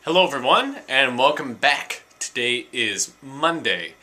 Hello everyone, and welcome back. Today is Monday,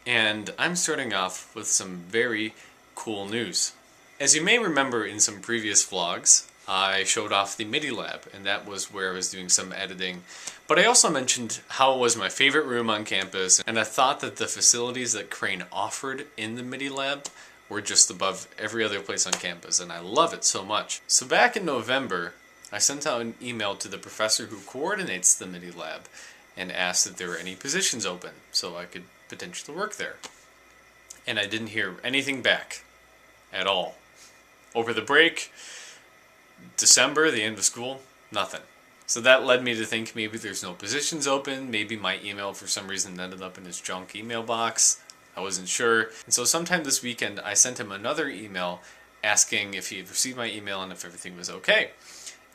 and I'm starting off with some very cool news. As you may remember in some previous vlogs, I showed off the MIDI Lab, and that was where I was doing some editing. But I also mentioned how it was my favorite room on campus, and I thought that the facilities that Crane offered in the MIDI Lab were just above every other place on campus, and I love it so much. So back in November, I sent out an email to the professor who coordinates the MIDI Lab and asked if there were any positions open so I could potentially work there. And I didn't hear anything back at all. Over the break, December, the end of school, nothing. So that led me to think maybe there's no positions open, maybe my email for some reason ended up in his junk email box. I wasn't sure. And so sometime this weekend I sent him another email asking if he had received my email and if everything was okay.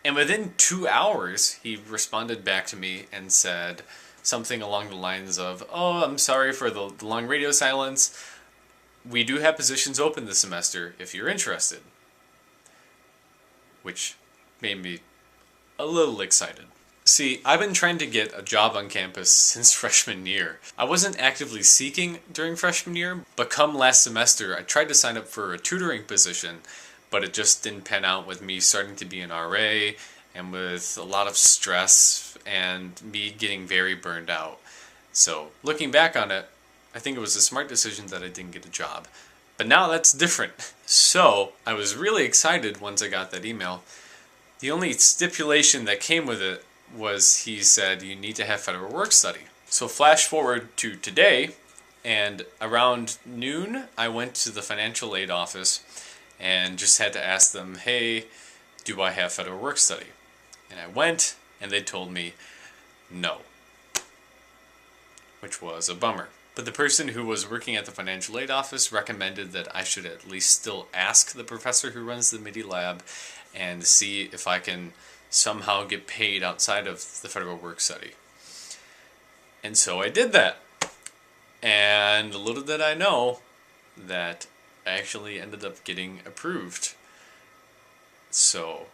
And within 2 hours, he responded back to me and said something along the lines of, "Oh, I'm sorry for the long radio silence. We do have positions open this semester if you're interested." Which made me a little excited. See, I've been trying to get a job on campus since freshman year. I wasn't actively seeking during freshman year, but come last semester, I tried to sign up for a tutoring position, but it just didn't pan out with me starting to be an RA and with a lot of stress and me getting very burned out. So looking back on it, I think it was a smart decision that I didn't get a job. But now that's different. So I was really excited once I got that email. The only stipulation that came with it was he said you need to have federal work study. So flash forward to today, and around noon I went to the financial aid office and just had to ask them, hey, do I have federal work study? And I went, and they told me no, which was a bummer. But the person who was working at the financial aid office recommended that I should at least still ask the professor who runs the MIDI Lab and see if I can somehow get paid outside of the federal work study. And so I did that. And little did I know that I actually ended up getting approved. So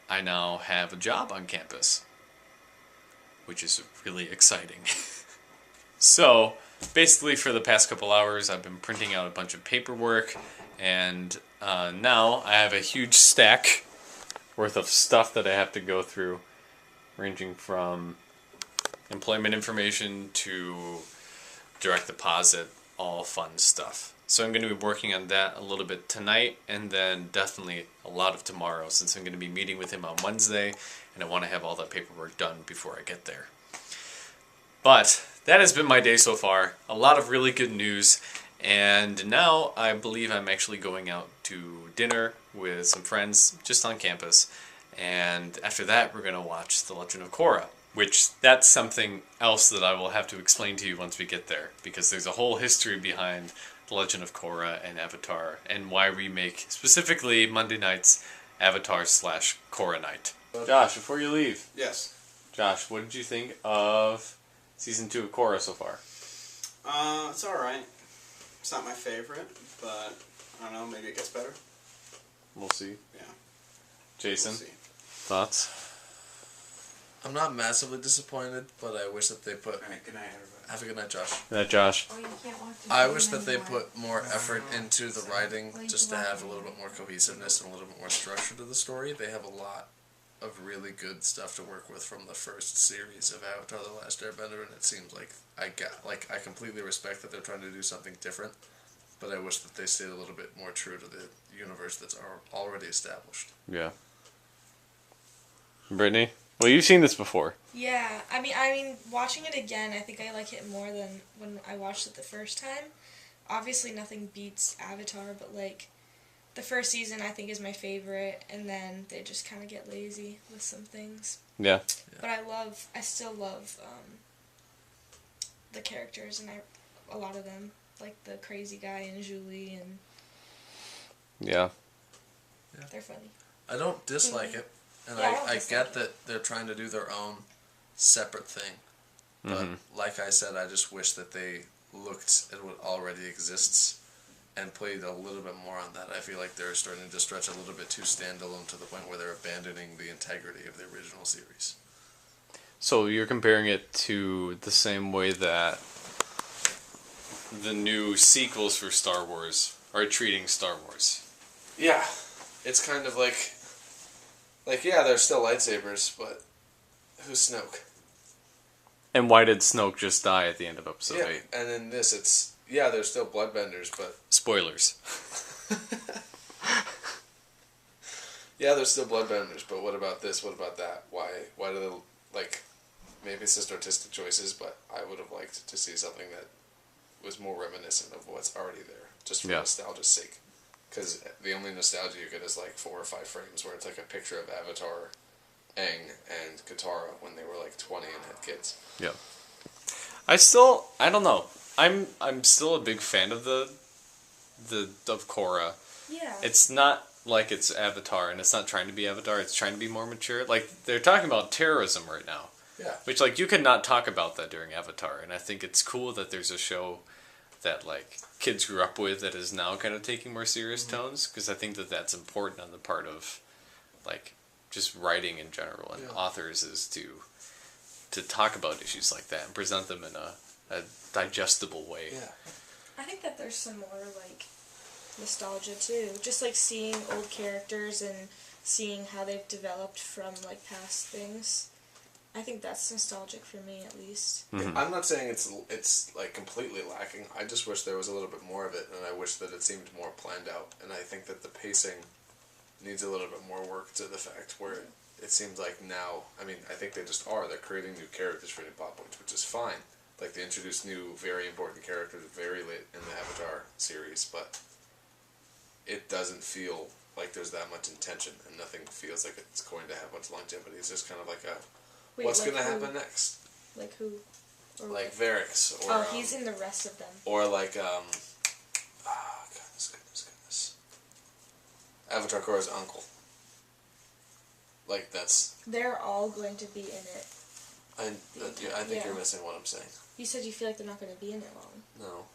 I now have a job on campus, which is really exciting. So basically for the past couple hours I've been printing out a bunch of paperwork, and now I have a huge stack worth of stuff that I have to go through, ranging from employment information to direct deposit, all fun stuff. So I'm going to be working on that a little bit tonight, and then definitely a lot of tomorrow, since I'm going to be meeting with him on Wednesday, and I want to have all that paperwork done before I get there. But that has been my day so far. A lot of really good news, and now I believe I'm actually going out to dinner with some friends just on campus, and after that we're going to watch The Legend of Korra, which that's something else that I will have to explain to you once we get there, because there's a whole history behind The Legend of Korra and Avatar, and why we make specifically Monday nights Avatar/Korra night. Josh, before you leave. Yes. Josh, what did you think of Season 2 of Korra so far? It's alright. It's not my favorite, but I don't know, maybe it gets better. We'll see. Yeah. Jason, We'll see. thoughts? I'm not massively disappointed, but I wish that they put... Alright, good night, everybody. Have a good night, Josh. Good night, Josh. Oh, you can't watch the I game wish that they anymore. put more effort into the writing, just to have a little bit more cohesiveness and a little bit more structure to the story. They have a lot of really good stuff to work with from the first series of Avatar: The Last Airbender, and it seems like I completely respect that they're trying to do something different, but I wish that they stayed a little bit more true to the universe that's already established. Yeah. Brittany? Well, you've seen this before. Yeah, I mean, watching it again, I think I like it more than when I watched it the first time. Obviously, nothing beats Avatar, but like, the first season I think is my favorite, and then they just kind of get lazy with some things. Yeah. But I still love the characters, and a lot of them, like the crazy guy and Julie, and Yeah. they're funny. I don't dislike it, and Yeah, I don't I dislike get it. that they're trying to do their own separate thing, but like I said, I just wish that they looked at what already exists and played a little bit more on that. I feel like they're starting to stretch a little bit too standalone to the point where they're abandoning the integrity of the original series. So you're comparing it to the same way that the new sequels for Star Wars are treating Star Wars. Yeah, it's kind of like yeah, there's still lightsabers, but who's Snoke? And why did Snoke just die at the end of episode 8? And in this, it's yeah, there's still bloodbenders, but Spoilers. yeah, there's still bloodbenders, but what about this? What about that? Why do they like? Maybe it's just artistic choices, but I would have liked to see something that was more reminiscent of what's already there, just for nostalgia's sake. Because the only nostalgia you get is like 4 or 5 frames where it's like a picture of Avatar, Aang, and Katara when they were like 20 and had kids. Yeah. I don't know. I'm still a big fan of of Korra. Yeah. It's not like it's Avatar, and it's not trying to be Avatar. It's trying to be more mature. Like, they're talking about terrorism right now. Yeah. Which, like, you could not talk about that during Avatar, and I think it's cool that there's a show that, like, kids grew up with that is now kind of taking more serious tones, because I think that that's important on the part of, like, just writing in general and authors is to talk about issues like that and present them in a digestible way. Yeah. I think that there's some more, like, nostalgia, too. Just, like, seeing old characters and seeing how they've developed from, like, past things. I think that's nostalgic for me, at least. Mm-hmm. I'm not saying it's like completely lacking. I just wish there was a little bit more of it, and I wish that it seemed more planned out. And I think that the pacing needs a little bit more work to the fact where it seems like now, I mean, I think they just are. They're creating new characters for new plot points, which is fine. Like, they introduced new, very important characters very late in the Avatar series, but it doesn't feel like there's that much intention, and nothing feels like it's going to have much longevity. It's just kind of like a... Wait, what's like going to who? happen next? Like who? Or Like what? Varix, or... Oh, he's in the rest of them. Or like, goodness. Avatar Korra's uncle. Like, that's... They're all going to be in it. I think you're missing what I'm saying. You said you feel like they're not going to be in it long. No.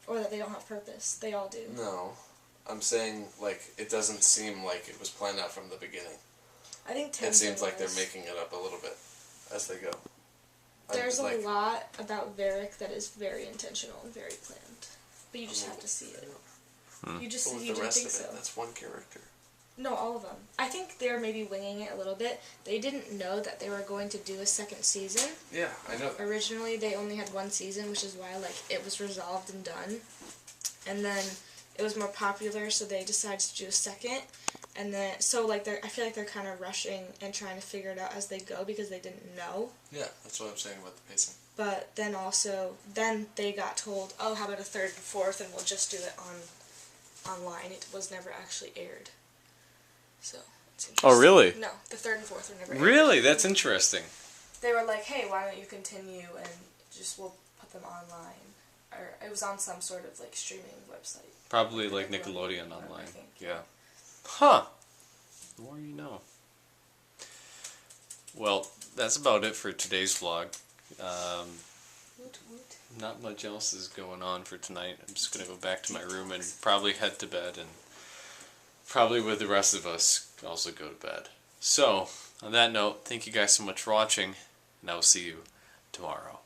Or that they don't have purpose. They all do. No. I'm saying, like, it doesn't seem like it was planned out from the beginning. I think Tenzin It seems like was. they're making it up a little bit as they go. There's a lot about Varric that is very intentional and very planned. But you just have to see it. You just But with you the didn't rest think of it, so. that's one character. No, all of them. I think they're maybe winging it a little bit. They didn't know that they were going to do a second season. Yeah, I know that. Originally, they only had one season, which is why, like, it was resolved and done. And then it was more popular, so they decided to do a second. And then, so, like, I feel like they're kind of rushing and trying to figure it out as they go because they didn't know. Yeah, that's what I'm saying about the pacing. But then also, then they got told, oh, how about a third and fourth, and we'll just do it online. It was never actually aired. So, it's interesting. Oh, really? No, the third and fourth were never aired. Really? That's interesting. They were like, hey, why don't you continue and just we'll put them online. Or it was on some sort of, like, streaming website. Probably like Nickelodeon online. Yeah. Huh. The more you know. Well, that's about it for today's vlog. Woot woot. Not much else is going on for tonight. I'm just going to go back to my room and probably head to bed, and probably with the rest of us also go to bed. So, on that note, thank you guys so much for watching, and I will see you tomorrow.